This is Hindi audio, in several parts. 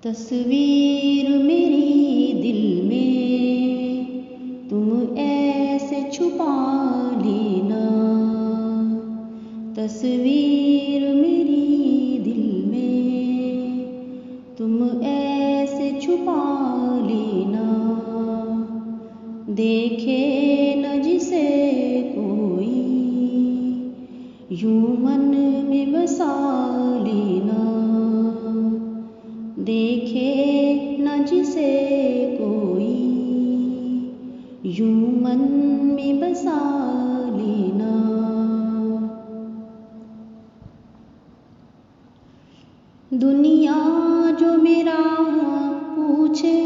तस्वीर मेरी दिल में तुम ऐसे छुपा लेना। तस्वीर मेरी दिल में तुम ऐसे छुपा लेना। देखे न जिसे कोई यूं मन में बसा लेना। देखे न जिसे कोई यूं मन में बसा लेना। दुनिया जो मेरा पूछे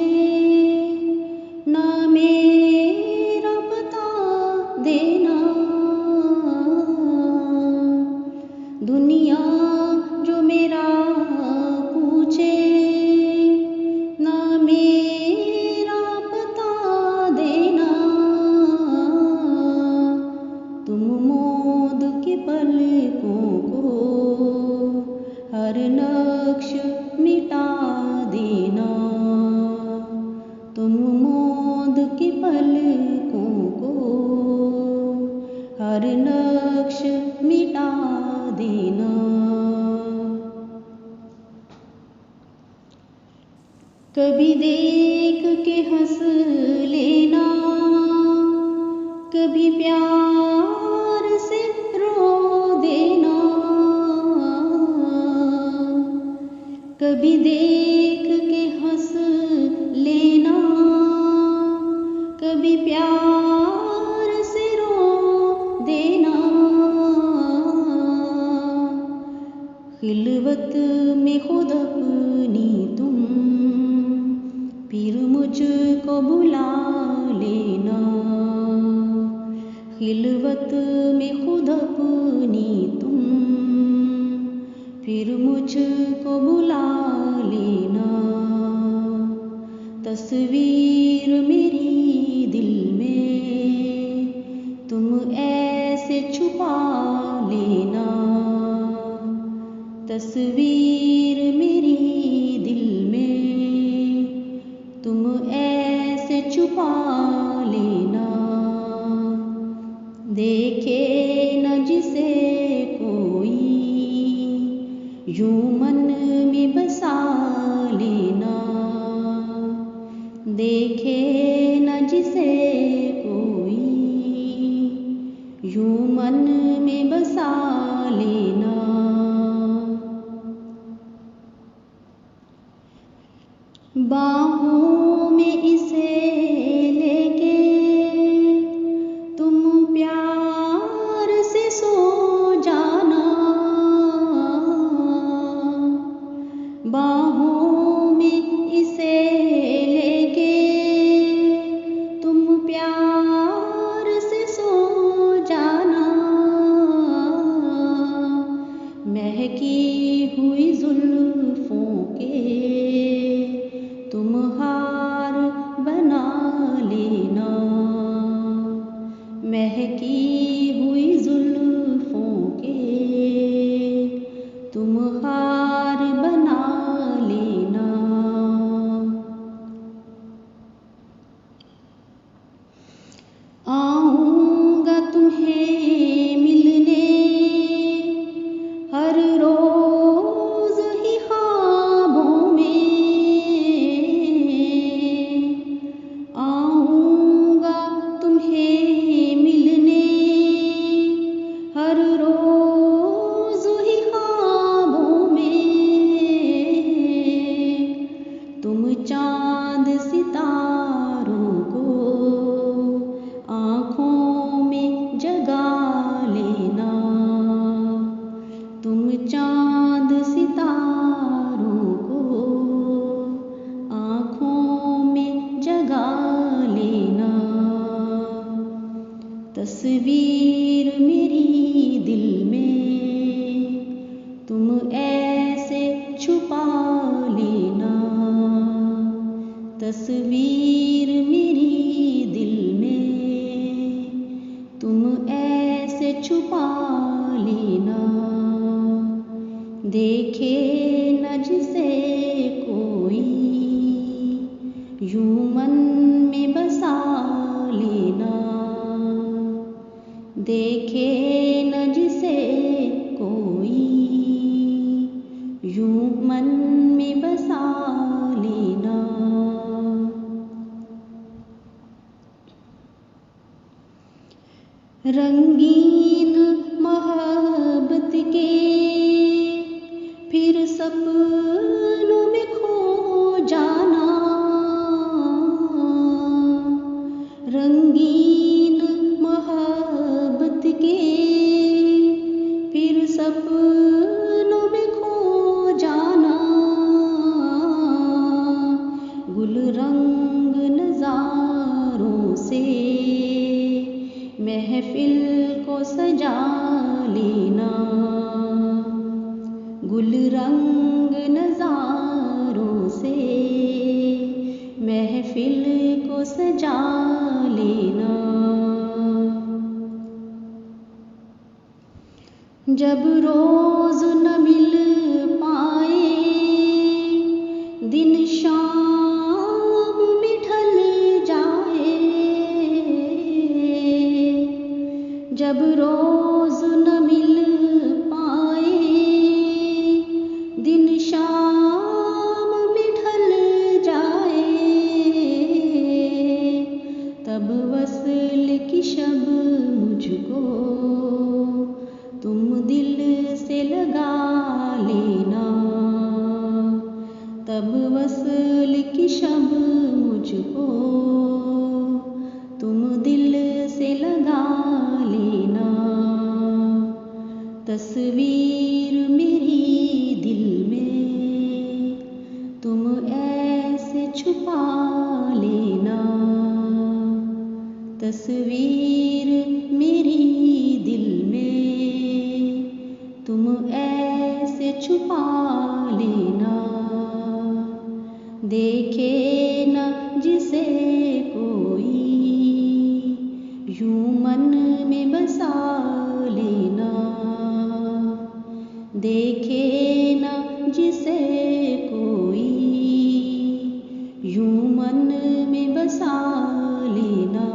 ना मेरा बता देना। दुनिया जो मेरा पूछे ना मेरा बता देना। तुम मौत के पलकों को हर नक्श मिटा देना। तुम मौत के पलकों को हर नक्श मिटा देना। कभी देख के हंस लेना, कभी प्यार से रो देना। कभी देख के हंस लेना, कभी प्यार से रो देना। खिलवत में खुद अपनी तुम फिर मुझको बुला लेना। खिलवत में खुद अपनी तुम फिर मुझको बुला लेना। तस्वीर मेरी दिल में तुम ऐसे छुपा लेना। तस्वीर मेरी दिल में तुम ऐसे छुपा लेना। देखे न जिसे कोई यूं मन में बसा लेना। देखे न जिसे कोई यूं मन में बसा लेना। बाहों में इसे लेके तुम प्यार से सो जाना। बाहों में इसे लेके तुम प्यार से सो जाना। महकी हुई जुल्फों के तुम हार बना लेना। महकी हुई जुल्फों के तुम हार बना लेना। आऊंगा तुम्हें मिलने हर रोज ही ख्वाबों में। आऊंगा तुम्हें मिलने हर रोज ही ख्वाबों में। तुम चांद सितारों को आँखों में जगा लेना। तुम चांद सितारों को आँखों में जगा लेना। तस्वीर मेरी दिल में तुम ऐसे छुपा लेना। तस्वीर मेरी दिल में तुम ऐसे छुपा लेना। देखे न जिसे कोई रंगीन मोहब्बत के फिर सपनों में खो जाना, रंगीन मोहब्बत के फिर सपनों में खो जाना, गुल रंग नज़ारों से महफिल को सजा लेना, गुल रंग नज़ारों से महफिल को सजा लेना। जब रोज़ न मिल पाए दिन शाम में ढल जाए, जब रोज़ न मिल पाए दिन शाम में ढल जाए, तब वस्ल की शब मुझको तुम दिल से लगा लेना, तब वस्ल की शब मुझको तुम दिल से लगा लेना। तस्वीर मेरी दिल में तुम ऐसे छुपा लेना, तस्वीर मेरी दिल में तुम ऐसे छुपा लेना। देखे न जिसे कोई यूं मन में बसा लेना, देखे न जिसे कोई यूं मन में बसा लेना।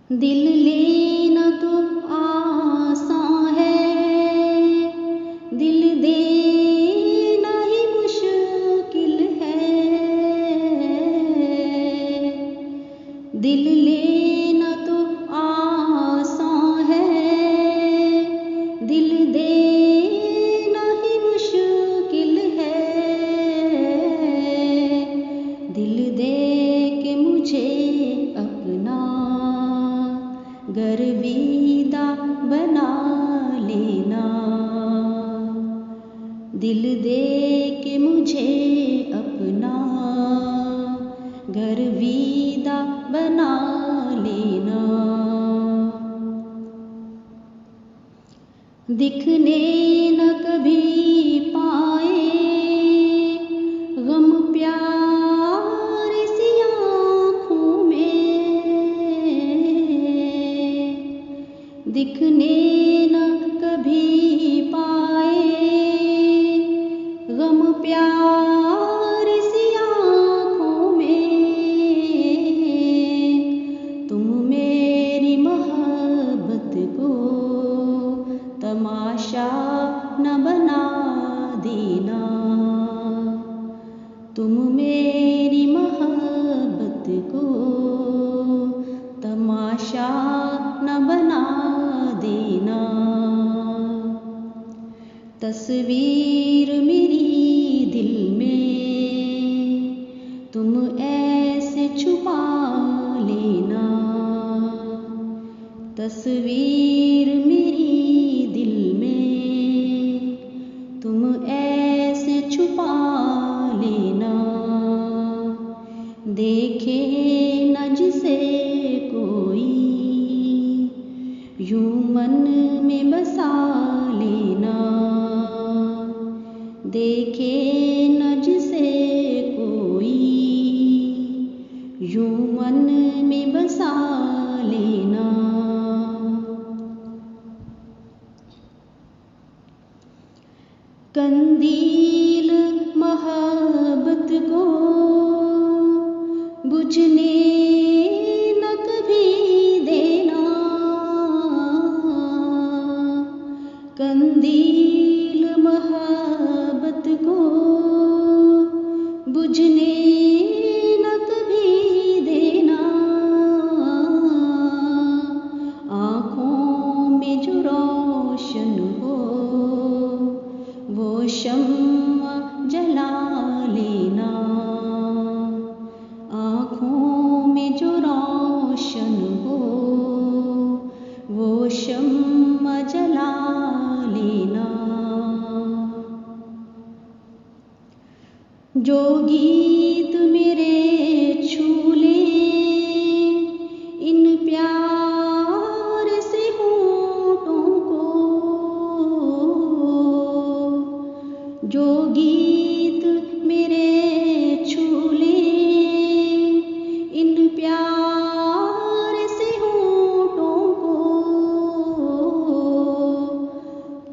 दिल लेना तो आसान है, दिल देना ही मुश्किल है, दिल लेना तो आसान है, दिल देना ही मुश्किल है, दिल दे के मुझे अपना गर्विदा बना लेना, दिल दे के मुझे अपना गर्विदा बना लेना। दिखने न कभी पाए गम प्यार सी आँखों में, दिखने न कभी पाए गम प्यार सी आँखों में, तुम मेरी मोहब्बत को तमाशा न बना देना, तुम मेरी मोहब्बत को तमाशा न बना देना। तस्वीर मेरी दिल में तुम ऐसे छुपा लेना, तस्वीर मेरी दिल में तुम ऐसे छुपा लेना। देखे न जिसे कोई यूं मन में बसा लेना, देखे न जिसे कोई यूं मन में बसा लेना। कंदील मोहब्बत को बुझने न कभी देना, कंदील मोहब्बत को बुझने न कभी जो गीत मेरे छू ले इन प्यार से होठों को, जो गीत मेरे छू ले इन प्यार से होठों को,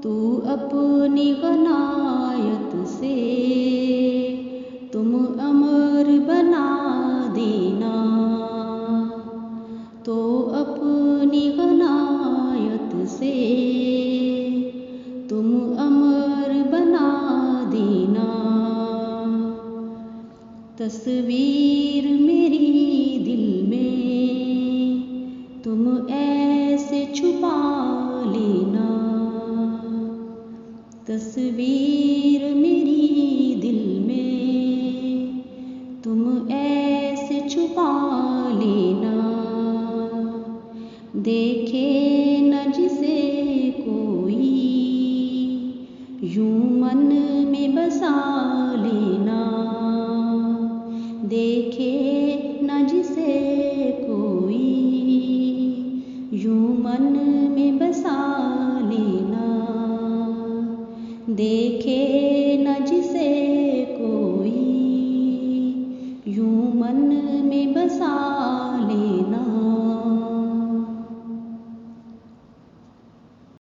तू अपनी गनायत से तुम अमर बना देना, तो अपनी गनायत से तुम अमर बना देना। तस्वीर मेरी दिल में तुम ऐसे छुपा लेना, तस्वीर